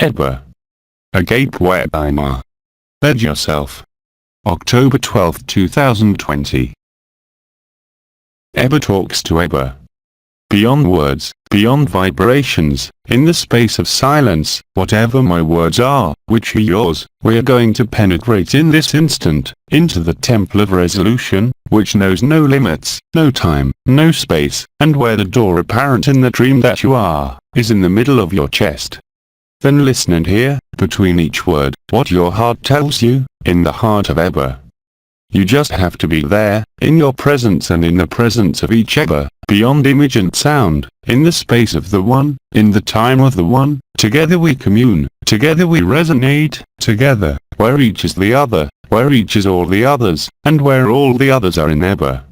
ABBA. AGAPE webinar. Led yourself. October 12, 2020. ABBA talks to ABBA. Beyond words, beyond vibrations, in the space of silence, whatever my words are, which are yours, we are going to penetrate in this instant, into the temple of resolution, which knows no limits, no time, no space, and where the door apparent in the dream that you are, is in the middle of your chest. Then listen and hear, between each word, what your heart tells you, in the heart of ABBA. You just have to be there, in your presence and in the presence of each ABBA, beyond image and sound, in the space of the one, in the time of the one, together we commune, together we resonate, together, where each is the other, where each is all the others, and where all the others are in ABBA.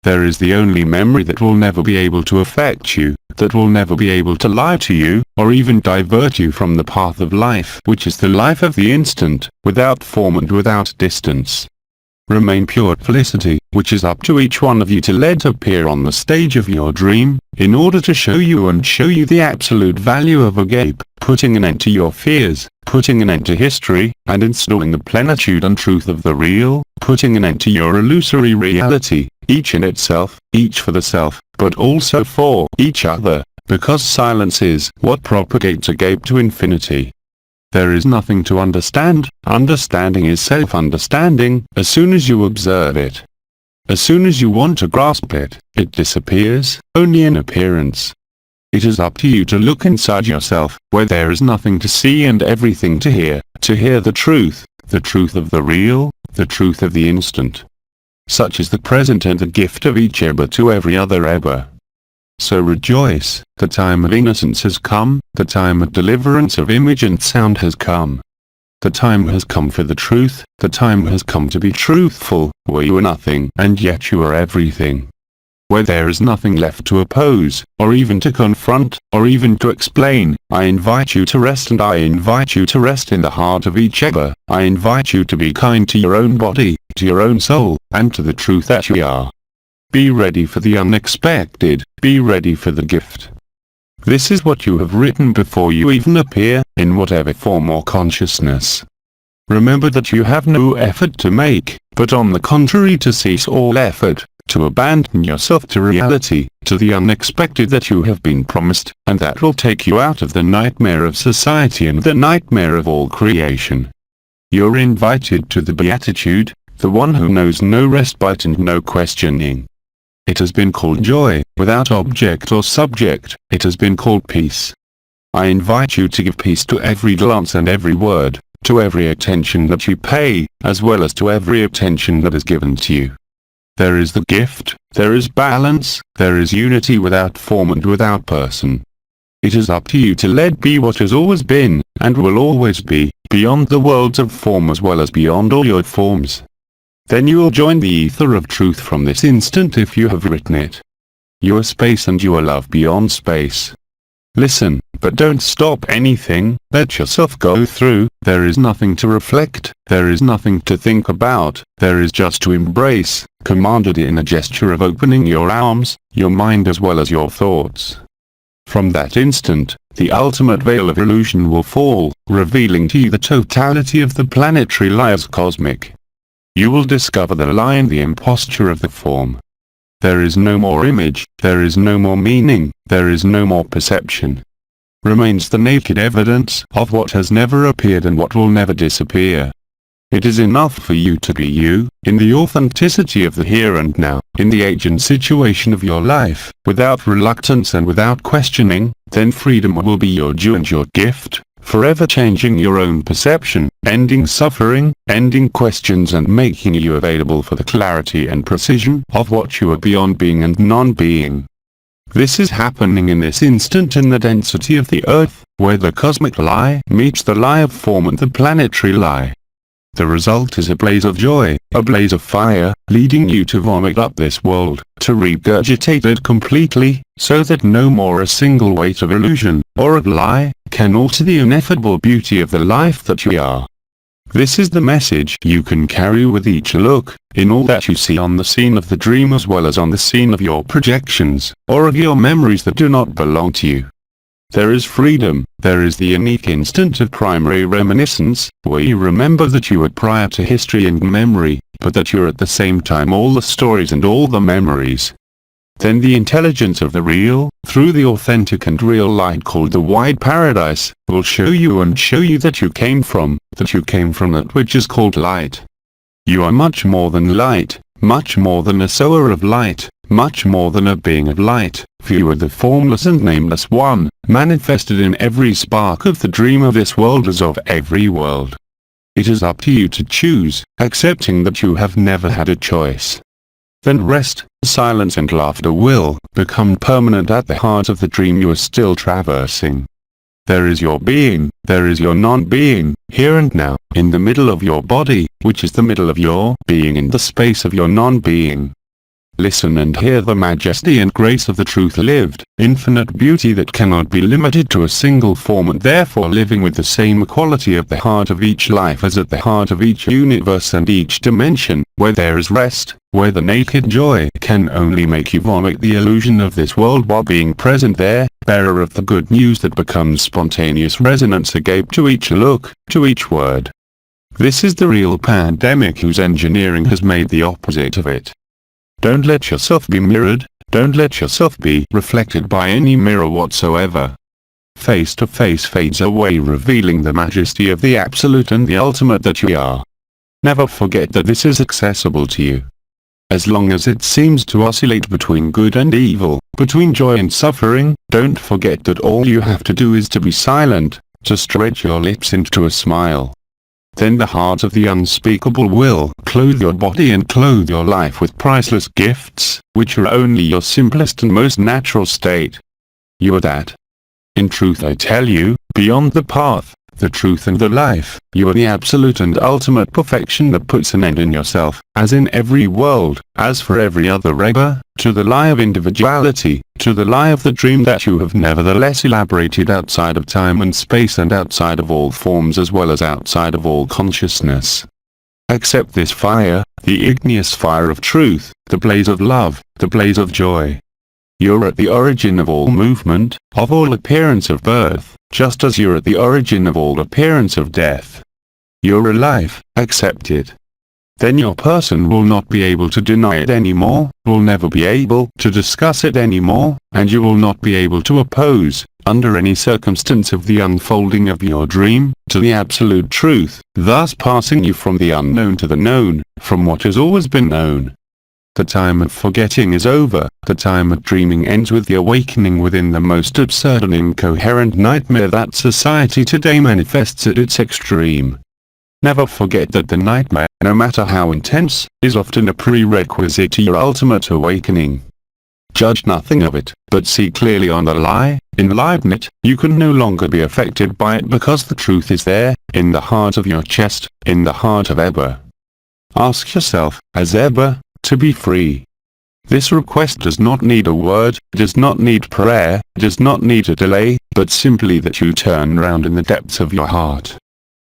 There is the only memory that will never be able to affect you, that will never be able to lie to you, or even divert you from the path of life, which is the life of the instant, without form and without distance. Remain pure felicity, which is up to each one of you to let appear on the stage of your dream, in order to show you the absolute value of AGAPE, putting an end to your fears, putting an end to history, and installing the plenitude and truth of the real, putting an end to your illusory reality, each in itself, each for the self, but also for each other, because silence is what propagates AGAPE to infinity. There is nothing to understand, understanding is self-understanding, as soon as you observe it. As soon as you want to grasp it, it disappears, only in appearance. It is up to you to look inside yourself, where there is nothing to see and everything to hear the truth of the real, the truth of the instant. Such is the present and the gift of each ABBA to every other ABBA. So rejoice, the time of innocence has come, the time of deliverance of image and sound has come. The time has come for the truth, the time has come to be truthful, where you are nothing and yet you are everything. Where there is nothing left to oppose, or even to confront, or even to explain, I invite you to rest, and I invite you to rest in the heart of each ABBA. I invite you to be kind to your own body, to your own soul, and to the truth that you are. Be ready for the unexpected, be ready for the gift. This is what you have written before you even appear, in whatever form or consciousness. Remember that you have no effort to make, but on the contrary to cease all effort, to abandon yourself to reality, to the unexpected that you have been promised, and that will take you out of the nightmare of society and the nightmare of all creation. You're invited to the beatitude, the one who knows no respite and no questioning. It has been called joy, without object or subject. It has been called peace. I invite you to give peace to every glance and every word, to every attention that you pay, as well as to every attention that is given to you. There is the gift, there is balance, there is unity without form and without person. It is up to you to let be what has always been, and will always be, beyond the worlds of form as well as beyond all your forms. Then you will join the ether of truth from this instant if you have written it. You are space and you are love beyond space. Listen, but don't stop anything, let yourself go through, there is nothing to reflect, there is nothing to think about, there is just to embrace, commanded in a gesture of opening your arms, your mind as well as your thoughts. From that instant, the ultimate veil of illusion will fall, revealing to you the totality of the planetary lie as cosmic. You will discover the lie and the imposture of the form. There is no more image, there is no more meaning, there is no more perception. Remains the naked evidence of what has never appeared and what will never disappear. It is enough for you to be you, in the authenticity of the here and now, in the age and situation of your life, without reluctance and without questioning, then freedom will be your due and your gift, forever changing your own perception, ending suffering, ending questions and making you available for the clarity and precision of what you are beyond being and non-being. This is happening in this instant in the density of the earth, where the cosmic lie meets the lie of form and the planetary lie. The result is a blaze of joy, a blaze of fire, leading you to vomit up this world, to regurgitate it completely, so that no more a single weight of illusion, or of lie, can alter the ineffable beauty of the life that you are. This is the message you can carry with each look, in all that you see on the scene of the dream as well as on the scene of your projections, or of your memories that do not belong to you. There is freedom, there is the unique instant of primary reminiscence, where you remember that you were prior to history and memory, but that you're at the same time all the stories and all the memories. Then the intelligence of the real, through the authentic and real light called the wide paradise, will show you that you came from that which is called light. You are much more than light, much more than a sower of light, much more than a being of light, for you are the formless and nameless one, manifested in every spark of the dream of this world as of every world. It is up to you to choose, accepting that you have never had a choice. Then rest, silence and laughter will become permanent at the heart of the dream you are still traversing. There is your being, there is your non-being, here and now, in the middle of your body, which is the middle of your being in the space of your non-being. Listen and hear the majesty and grace of the truth lived, infinite beauty that cannot be limited to a single form and therefore living with the same quality at the heart of each life as at the heart of each universe and each dimension, where there is rest, where the naked joy can only make you vomit the illusion of this world while being present there, bearer of the good news that becomes spontaneous resonance agape to each look, to each word. This is the real pandemic whose engineering has made the opposite of it. Don't let yourself be mirrored, don't let yourself be reflected by any mirror whatsoever. Face to face fades away revealing the majesty of the absolute and the ultimate that you are. Never forget that this is accessible to you. As long as it seems to oscillate between good and evil, between joy and suffering, don't forget that all you have to do is to be silent, to stretch your lips into a smile. Then the heart of the unspeakable will clothe your body and clothe your life with priceless gifts, which are only your simplest and most natural state. You are that. In truth I tell you, beyond the path, the truth and the life, you are the absolute and ultimate perfection that puts an end in yourself, as in every world, as for every other ABBA, to the lie of individuality, to the lie of the dream that you have nevertheless elaborated outside of time and space and outside of all forms as well as outside of all consciousness. Accept this fire, the igneous fire of truth, the blaze of love, the blaze of joy. You're at the origin of all movement, of all appearance of birth, just as you're at the origin of all appearance of death. You're alive, accept it. Then your person will not be able to deny it anymore, will never be able to discuss it anymore, and you will not be able to oppose, under any circumstance of the unfolding of your dream, to the absolute truth, thus passing you from the unknown to the known, from what has always been known. The time of forgetting is over, the time of dreaming ends with the awakening within the most absurd and incoherent nightmare that society today manifests at its extreme. Never forget that the nightmare, no matter how intense, is often a prerequisite to your ultimate awakening. Judge nothing of it, but see clearly on the lie, enliven it. You can no longer be affected by it because the truth is there, in the heart of your chest, in the heart of ABBA. Ask yourself, as ABBA, to be free. This request does not need a word, does not need prayer, does not need a delay, but simply that you turn round in the depths of your heart.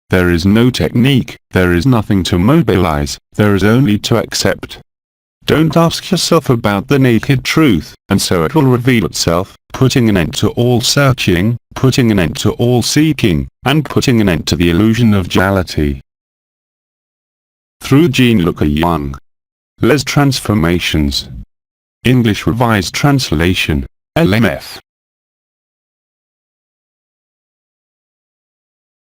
There is no technique, there is nothing to mobilize, there is only to accept. Don't ask yourself about the naked truth, and so it will reveal itself, putting an end to all searching, putting an end to all seeking, and putting an end to the illusion of duality. Through Jean-Luc Young. Les Transformations. English Revised Translation, LMF.